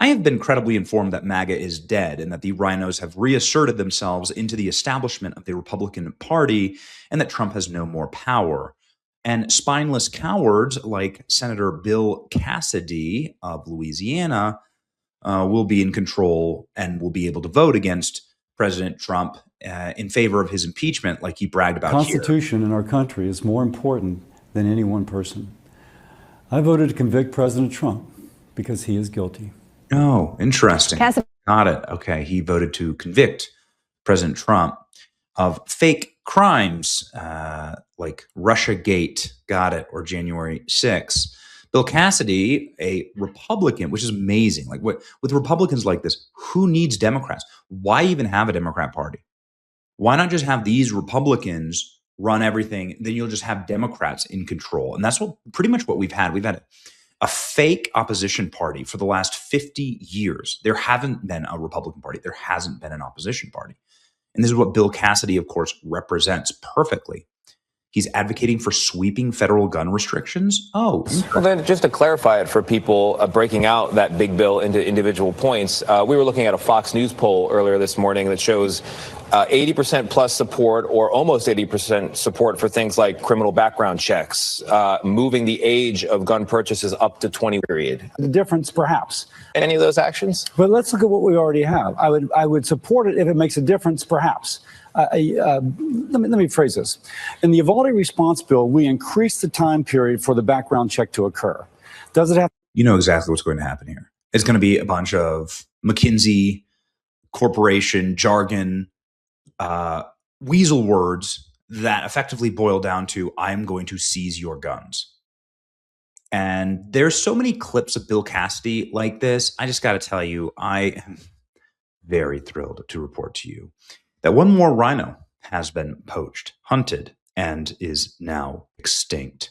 I have been credibly informed that MAGA is dead and that the RINOs have reasserted themselves into the establishment of the Republican Party and that Trump has no more power. And spineless cowards like Senator Bill Cassidy of Louisiana will be in control and will be able to vote against President Trump in favor of his impeachment, like he bragged about here. The Constitution in our country is more important than any one person. I voted to convict President Trump because he is guilty. Oh, interesting. Cassidy. Got it. Okay. He voted to convict President Trump of fake crimes like Russiagate, got it, or January 6th. Bill Cassidy, a Republican, which is amazing. Like with Republicans like this, who needs Democrats? Why even have a Democrat Party? Why not just have these Republicans run everything? Then you'll just have Democrats in control. And that's pretty much what we've had. We've had a fake opposition party for the last 50 years. There haven't been a Republican Party. There hasn't been an opposition party. And this is what Bill Cassidy, of course, represents perfectly. He's advocating for sweeping federal gun restrictions. Oh, well, then just to clarify it for people breaking out that big bill into individual points, we were looking at a Fox News poll earlier this morning that shows 80% plus support or almost 80% support for things like criminal background checks, moving the age of gun purchases up to 20 period. The difference, perhaps. Any of those actions? But let's look at what we already have. I would support it if it makes a difference, perhaps. Let me phrase this. In the Evaldi response bill, we increased the time period for the background check to occur. Does it have? You know exactly what's going to happen here. It's going to be a bunch of McKinsey corporation jargon, weasel words that effectively boil down to, I'm going to seize your guns. And there's so many clips of Bill Cassidy like this. I just got to tell you, I am very thrilled to report to you that one more rhino has been poached, hunted, and is now extinct.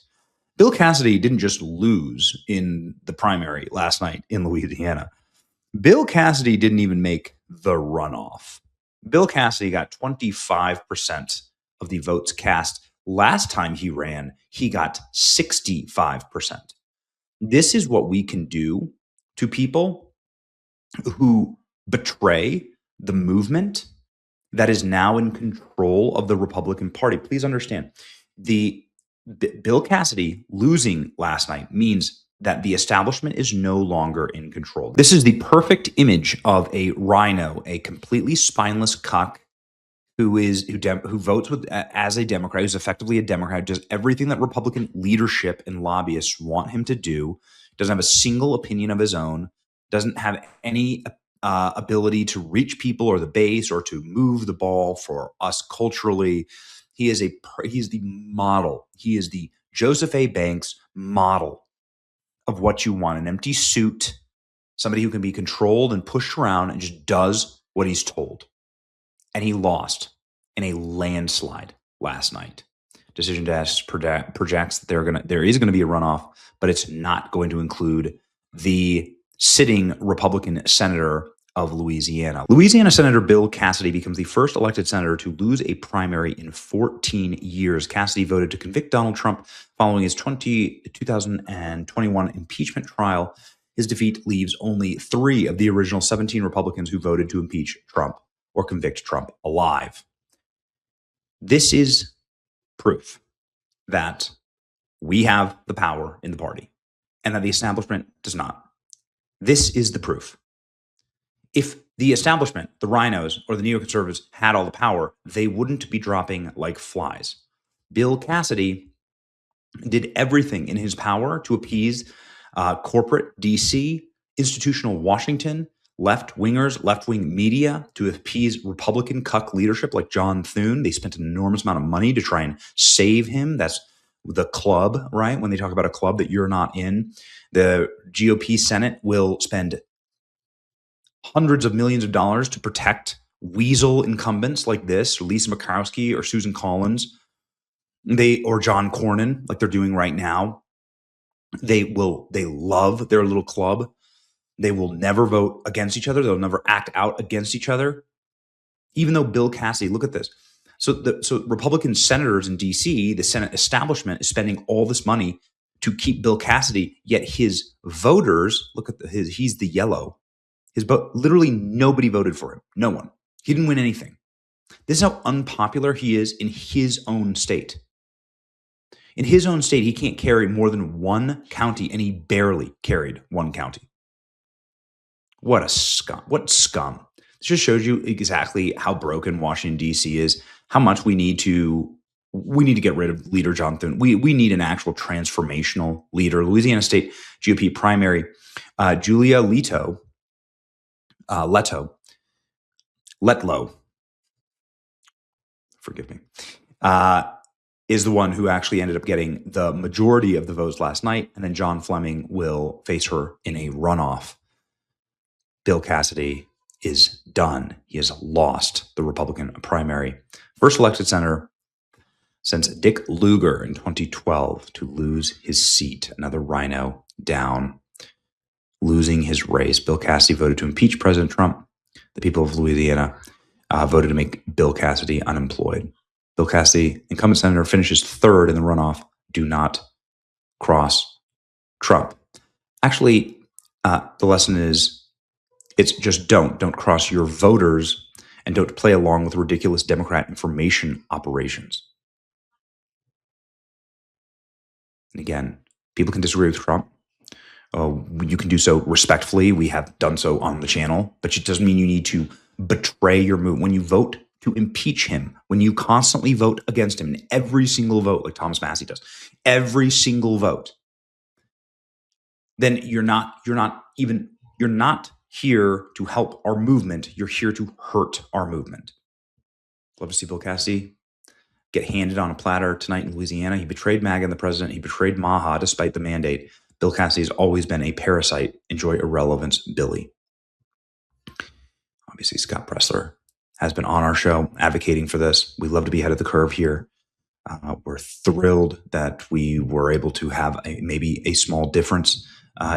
Bill Cassidy didn't just lose in the primary last night in Louisiana. Bill Cassidy didn't even make the runoff. Bill Cassidy got 25% of the votes cast. Last time he ran, he got 65%. This is what we can do to people who betray the movement that is now in control of the Republican Party. Please understand, Bill Cassidy losing last night means that the establishment is no longer in control. This is the perfect image of a rhino, a completely spineless cuck who votes as a Democrat, who's effectively a Democrat, does everything that Republican leadership and lobbyists want him to do, doesn't have a single opinion of his own, doesn't have any ability to reach people or the base or to move the ball for us culturally. He is the model. He is the Joseph A. Banks model of what you want. An empty suit, somebody who can be controlled and pushed around and just does what he's told. And he lost in a landslide last night. Decision Desk projects that there is going to be a runoff, but it's not going to include the sitting Republican senator of Louisiana. Louisiana Senator Bill Cassidy becomes the first elected senator to lose a primary in 14 years. Cassidy voted to convict Donald Trump following his 2021 impeachment trial. His defeat leaves only 3 of the original 17 Republicans who voted to impeach Trump or convict Trump alive. This is proof that we have the power in the party and that the establishment does not. This is the proof. If the establishment, the rhinos, or the neoconservatives had all the power, they wouldn't be dropping like flies. Bill Cassidy did everything in his power to appease corporate DC, institutional Washington, left-wingers, left-wing media, to appease Republican cuck leadership like John Thune. They spent an enormous amount of money to try and save him. That's the club, right? When they talk about a club that you're not in, the GOP Senate will spend hundreds of millions of dollars to protect weasel incumbents like this, or Lisa Murkowski or Susan Collins, or John Cornyn, like they're doing right now. They love their little club. They will never vote against each other. They'll never act out against each other. Even though Bill Cassidy, look at this. So Republican senators in DC, the Senate establishment is spending all this money to keep Bill Cassidy, yet his voters, look at he's the yellow. Literally nobody voted for him. No one. He didn't win anything. This is how unpopular he is in his own state. In his own state, he can't carry more than one county, and he barely carried one county. What a scum. What scum. This just shows you exactly how broken Washington, D.C. is, how much we need to get rid of Leader John Thune. We need an actual transformational leader. Louisiana State GOP primary, Julia Letlow, forgive me, is the one who actually ended up getting the majority of the votes last night. And then John Fleming will face her in a runoff. Bill Cassidy is done. He has lost the Republican primary. First elected senator since Dick Lugar in 2012 to lose his seat. Another RINO down, losing his race. Bill Cassidy voted to impeach President Trump. The people of Louisiana voted to make Bill Cassidy unemployed. Bill Cassidy, incumbent senator, finishes third in the runoff. Do not cross Trump. Actually, the lesson is, it's just don't cross your voters, and don't play along with ridiculous Democrat information operations. And again, people can disagree with Trump. You can do so respectfully. We have done so on the channel, but it doesn't mean you need to betray your move. When you vote to impeach him, when you constantly vote against him in every single vote, like Thomas Massie does, every single vote, then you're not here to help our movement. You're here to hurt our movement. Love to see Bill Cassidy get handed on a platter tonight in Louisiana. He betrayed MAGA and the president. He betrayed MAGA despite the mandate. Bill Cassidy has always been a parasite. Enjoy irrelevance, Billy. Obviously, Scott Pressler has been on our show advocating for this. We love to be ahead of the curve here. We're thrilled that we were able to have maybe a small difference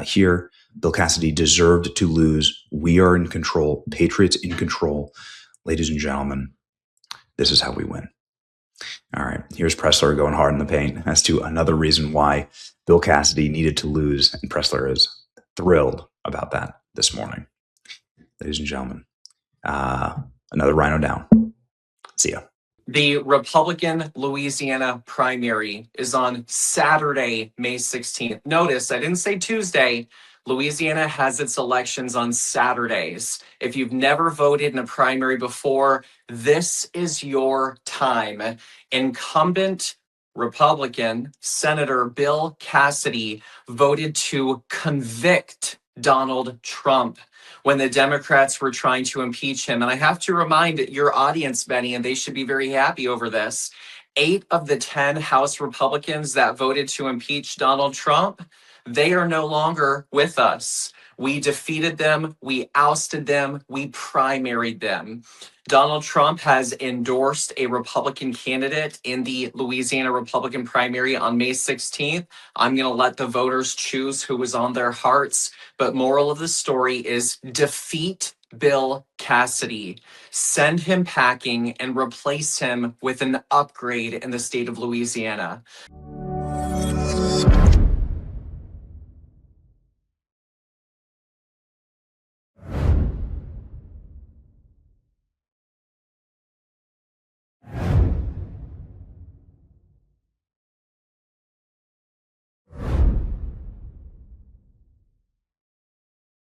here. Bill Cassidy deserved to lose. We are in control. Patriots in control. Ladies and gentlemen, this is how we win. All right, here's Pressler going hard in the paint as to another reason why Bill Cassidy needed to lose, and Pressler is thrilled about that this morning. Ladies and gentlemen, another RINO down. See ya. The Republican Louisiana primary is on Saturday, May 16th. Notice, I didn't say Tuesday. Louisiana has its elections on Saturdays. If you've never voted in a primary before, this is your time. Incumbent Republican Senator Bill Cassidy voted to convict Donald Trump when the Democrats were trying to impeach him. And I have to remind your audience, Benny, and they should be very happy over this, 8 of the 10 House Republicans that voted to impeach Donald Trump, they are no longer with us. We defeated them, we ousted them, we primaried them. Donald Trump has endorsed a Republican candidate in the Louisiana Republican primary on May 16th. I'm going to let the voters choose who was on their hearts. But moral of the story is defeat Bill Cassidy, send him packing, and replace him with an upgrade in the state of Louisiana.